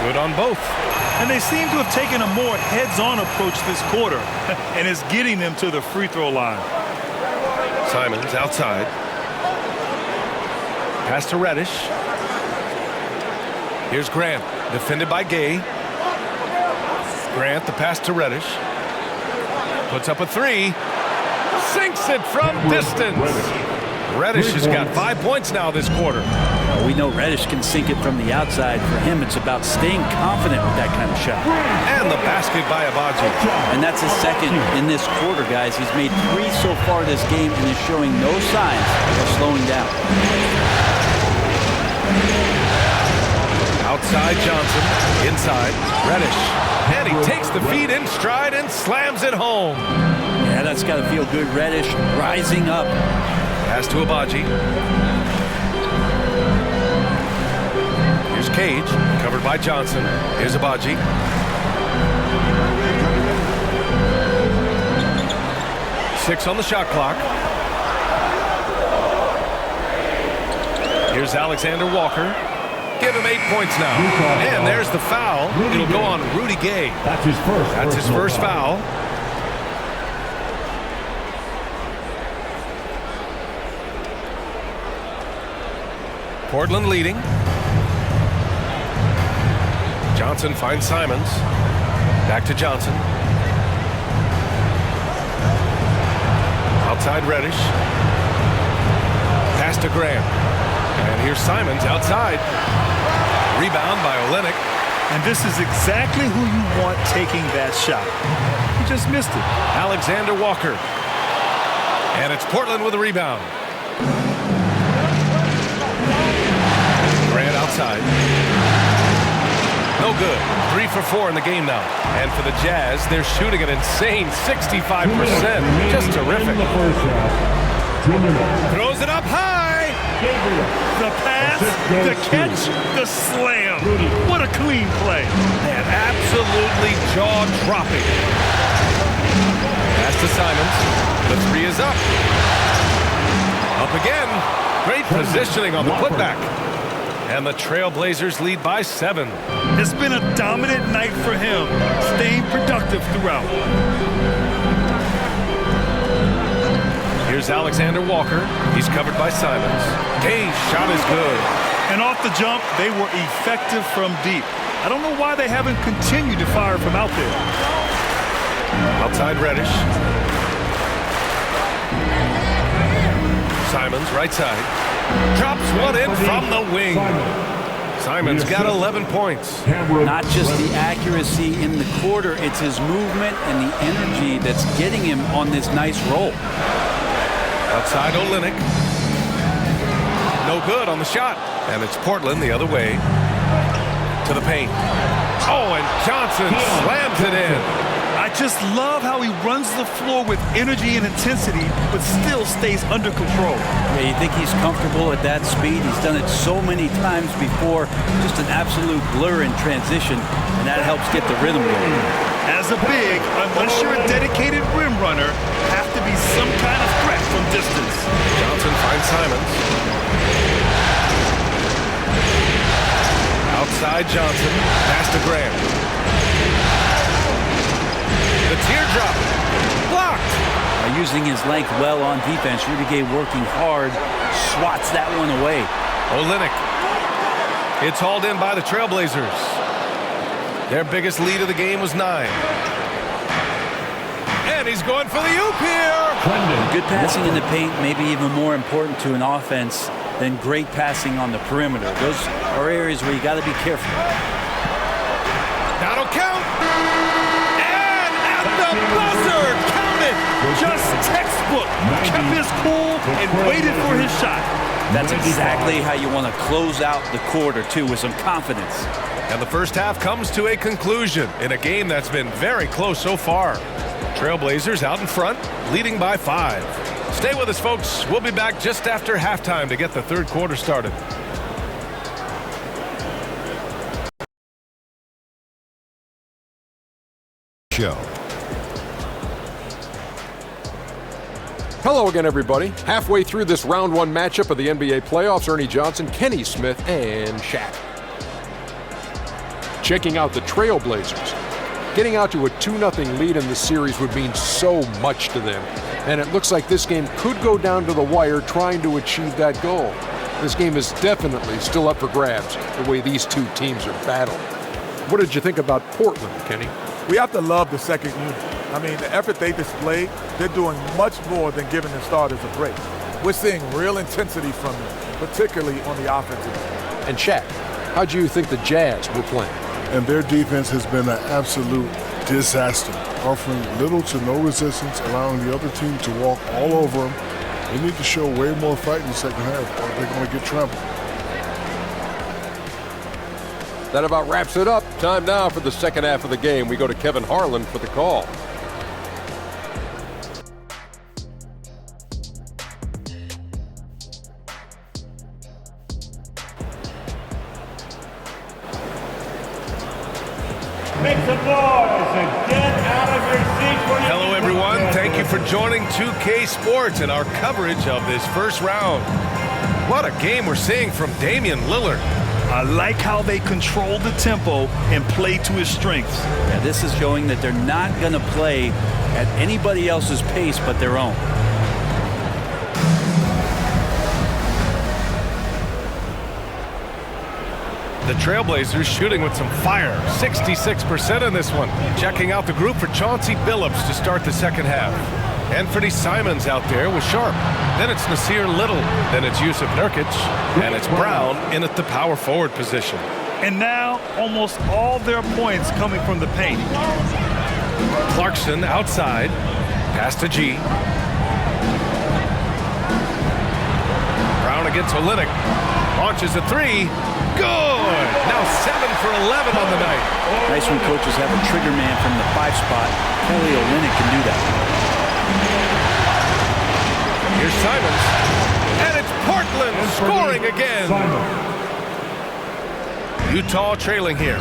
Good on both. And they seem to have taken a more heads-on approach this quarter, and it's getting them to the free throw line. Simons outside. Pass to Reddish. Here's Grant, defended by Gay. Grant, the pass to Reddish. Puts up a three. Sinks it from distance. Reddish has got 5 points now this quarter. We know Reddish can sink it from the outside. For him, it's about staying confident with that kind of shot. And the basket by Agbaji. And that's his second in this quarter, guys. He's made 3 so far this game and is showing no signs of slowing down. Outside Johnson, inside Reddish. And he takes the feed in stride and slams it home. Yeah, that's got to feel good. Reddish rising up. Pass to Agbaji. Here's Cage, covered by Johnson. Here's Agbaji. Six on the shot clock. Here's Alexander Walker. Give him 8 points now. And there's the foul. It'll go on Rudy Gay. That's his first. That's his first foul. Portland leading. Johnson finds Simons. Back to Johnson. Outside Reddish. Pass to Graham. And here's Simons outside. Rebound by Olynyk. And this is exactly who you want taking that shot. He just missed it. Alexander Walker. And it's Portland with a rebound. Grant outside. No good. 3 for 4 in the game now. And for the Jazz, they're shooting an insane 65%. Just terrific. Throws it up high. The pass, the catch, the slam. What a clean play. And absolutely jaw-dropping. Pass to Simons. The three is up. Up again. Great positioning on the putback. And the Trailblazers lead by 7. It's been a dominant night for him, staying productive throughout. Here's Alexander Walker. He's covered by Simons. Gay's shot is good. And off the jump, they were effective from deep. I don't know why they haven't continued to fire from out there. Outside Reddish. Simons, right side. Drops one in from the wing. Simons got 11 points. Not just the accuracy in the quarter, it's his movement and the energy that's getting him on this nice roll. Outside Olynyk. No good on the shot. And it's Portland the other way. To the paint. Oh, and Johnson slams it in. I just love how he runs the floor with energy and intensity, but still stays under control. Yeah, you think he's comfortable at that speed. He's done it so many times before. Just an absolute blur in transition, and that helps get the rhythm going. As a big, unless you're a dedicated rim runner, have to be some kind of threat from distance. Johnson finds Simons. Outside Johnson. Pass to Graham. The teardrop. Blocked. By using his length well on defense, Rudy Gay working hard, swats that one away. Olynyk. It's hauled in by the Trailblazers. Their biggest lead of the game was 9. And he's going for the oop here. Good passing in the paint may be even more important to an offense than great passing on the perimeter. Those are areas where you got to be careful. That'll count. And at the buzzer, count it. Just textbook. Kept his cool and waited for his shot. That's exactly how you want to close out the quarter, too, with some confidence. And the first half comes to a conclusion in a game that's been very close so far. Trailblazers out in front, leading by 5. Stay with us, folks. We'll be back just after halftime to get the third quarter started. Show. Hello again, everybody. Halfway through this round 1 matchup of the NBA playoffs, Ernie Johnson, Kenny Smith, and Shaq. checking out the Trailblazers. Getting out to a 2-0 lead in the series would mean so much to them, and it looks like this game could go down to the wire trying to achieve that goal. This game is definitely still up for grabs, the way these two teams are battling. What did you think about Portland, Kenny? We have to love the second unit. I mean, the effort they displayed, they're doing much more than giving the starters a break. We're seeing real intensity from them, particularly on the offensive end. And Shaq, how do you think the Jazz were playing? And their defense has been an absolute disaster, offering little to no resistance, allowing the other team to walk all over them. They need to show way more fight in the second half, or they're going to get trampled. That about wraps it up. Time now for the second half of the game. We go to Kevin Harlan for the call. Make some noise and get out of your seats. Hello, everyone. Thank you for joining 2K Sports and our coverage of this first round. What a game we're seeing from Damian Lillard. I like how they control the tempo and play to his strengths. Yeah, this is showing that they're not going to play at anybody else's pace but their own. The Trailblazers shooting with some fire, 66% in this one. Checking out the group for Chauncey Billups to start the second half. Anthony Simons out there with Sharp. Then it's Nasir Little. Then it's Yusuf Nurkic. And it's Brown in at the power forward position. And now almost all their points coming from the paint. Clarkson outside. Pass to G. Brown against Olynyk. Launches a three. Good! Now 7 for 11 on the night. Nice when coaches have a trigger man from the 5 spot. Kelly Olynyk can do that. Here's Simons. And it's Portland scoring again. Utah trailing here.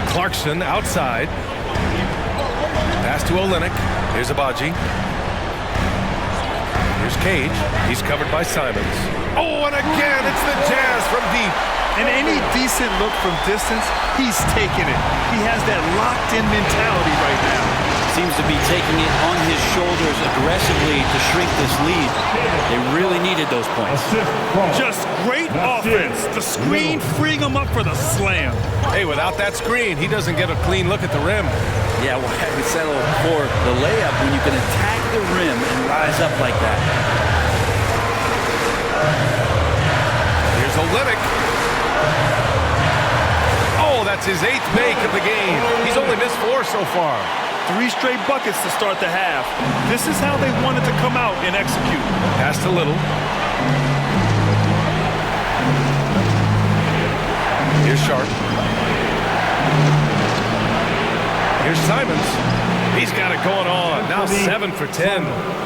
Clarkson outside. Pass to Olynyk. Here's Abaji. Here's Cage. He's covered by Simons. Oh, and again, it's the Jazz from deep. And any decent look from distance, he's taking it. He has that locked-in mentality right now. Seems to be taking it on his shoulders aggressively to shrink this lead. They really needed those points. Just great offense. The screen freeing him up for the slam. Hey, without that screen, he doesn't get a clean look at the rim. Yeah, why we settle for the layup when you can attack the rim and rise up like that? Here's Olynyk. Oh, that's his 8th make of the game. He's only missed 4 so far. 3 straight buckets to start the half. This is how they wanted to come out and execute. Pass to Little. Here's Sharp. Here's Simons. He's got it going on. Now 7 for 10.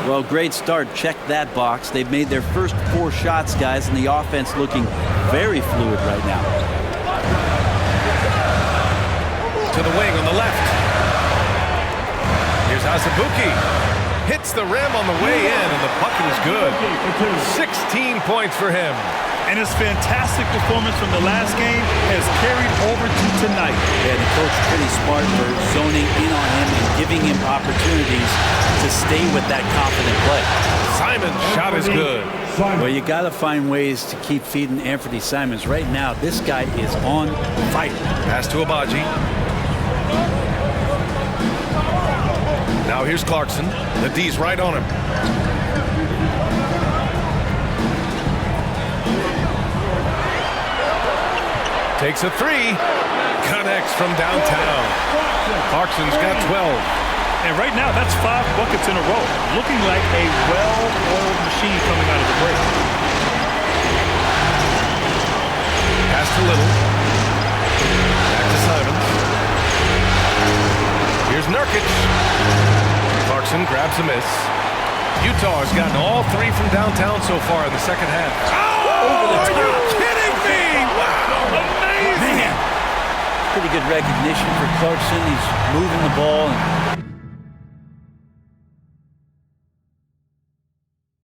Well, great start. Check that box. They've made their first 4 shots, guys, and the offense looking very fluid right now. To the wing on the left. Here's Azubuike. Hits the rim on the way in, and the bucket is good. 16 points for him. And his fantastic performance from the last game has carried over to tonight. Yeah, the coach pretty smart for zoning in on him and giving him opportunities to stay with that confident play. Simon's shot is good. Well, you got to find ways to keep feeding Anthony Simons. Right now, this guy is on fire. Pass to Abaji. Now here's Clarkson. The D's right on him. Takes a 3. Connects from downtown. Clarkson's got 12. And right now, that's 5 buckets in a row. Looking like a well-oiled machine coming out of the break. Pass to Little. Back to Simons. Here's Nurkic. Clarkson grabs a miss. Utah has gotten all 3 from downtown so far in the second half. Oh, are you kidding me? Wow, amazing. Man, pretty good recognition for Clarkson. He's moving the ball.